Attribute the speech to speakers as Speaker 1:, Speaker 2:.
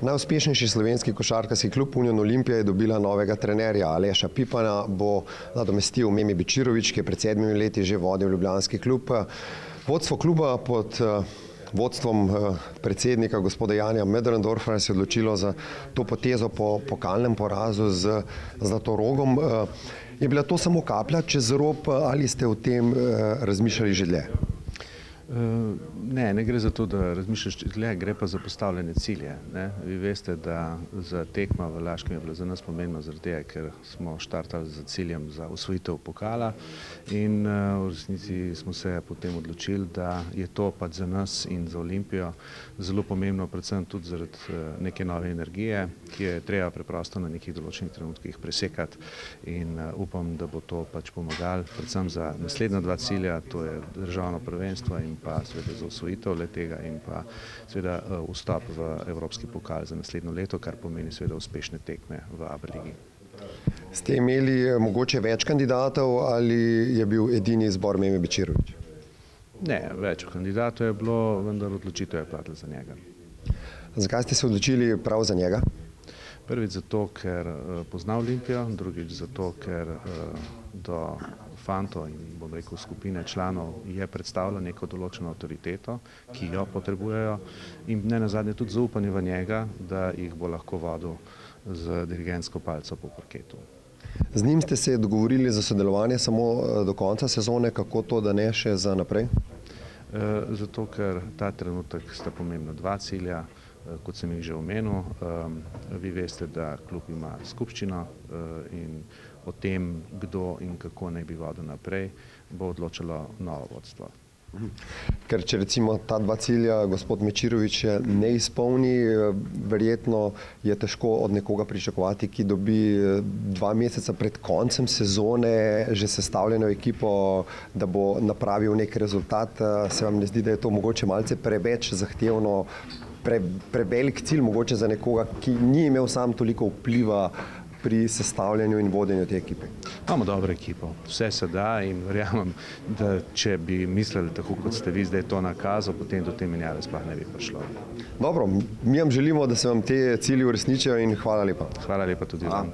Speaker 1: Najuspešnejši slovenski košarkarski klub Union Olimpija je dobila novega trenerja. Aleša Pipana bo nadomestil Memi Bečirović, ki je pred 7 leti že vodil ljubljanski klub. Vodstvo kluba pod vodstvom predsednika gospoda Janija Möderndorferja se je odločilo za to potezo po pokalnem porazu z Zlatorogom. Je bila to samo kaplja čez rob ali ste o tem razmišljali že dlje?
Speaker 2: Ne gre za to, da razmišljaš dlje, gre pa za postavljene cilje. Vi veste, da za tekma v Laškem je bilo za nas pomembno zaradi tega, ker smo štartali z ciljem za osvojitev pokala in v resnici smo se potem odločili, da je to pač za nas in za Olimpijo zelo pomembno, predvsem tudi zaradi neke nove energije, ki je treba preprosto na nekih določenih trenutkih presekati in upam, da bo to pač pomagalo, predvsem za naslednja dva cilja, to je državno prvenstvo in pa seveda za osvojitev le-tega in pa seveda vstop v evropski pokal za naslednjo leto, kar pomeni seveda uspešne tekme v ABA ligi.
Speaker 1: Ste imeli mogoče več kandidatov ali je bil edini izbor Memi Bečirović?
Speaker 2: Ne, več kandidatov je bilo, vendar odločitev je padla za njega.
Speaker 1: Zakaj ste se odločili prav za njega?
Speaker 2: Prvič zato, ker pozna Olimpijo, drugič zato, ker do fantov in bom rekel skupine članov je predstavila neko določeno avtoriteto, ki jo potrebujejo in ne nazadnje tudi zaupanje v njega, da jih bo lahko vodil z dirigentsko palico po parketu.
Speaker 1: Z njim ste se dogovorili za sodelovanje samo do konca sezone, kako to, da ne še za naprej?
Speaker 2: Zato, ker ta trenutek sta pomembna dva cilja, kot sem jih že omenil. Vi veste, da klub ima skupščino in o tem, kdo in kako naj bi vodil naprej, bo odločalo novo vodstvo.
Speaker 1: Ker če recimo ta dva cilja gospod Bečirović ne izpolni, verjetno je težko od nekoga pričakovati, ki dobi 2 meseca pred koncem sezone že sestavljeno ekipo, da bo napravil nek rezultat. Se vam ne zdi, da je to mogoče malce preveč zahtevno, prevelik cilj mogoče za nekoga, ki ni imel sam toliko vpliva pri sestavljanju in vodenju te ekipe?
Speaker 2: Imamo dobro ekipo, vse se da in verjamem, da če bi mislili tako, kot ste vi zdaj to nakazali, potem do te menjave sploh ne bi prišlo.
Speaker 1: Dobro, mi vam želimo, da se vam te cilji uresničijo in hvala lepa.
Speaker 2: Hvala lepa tudi vam.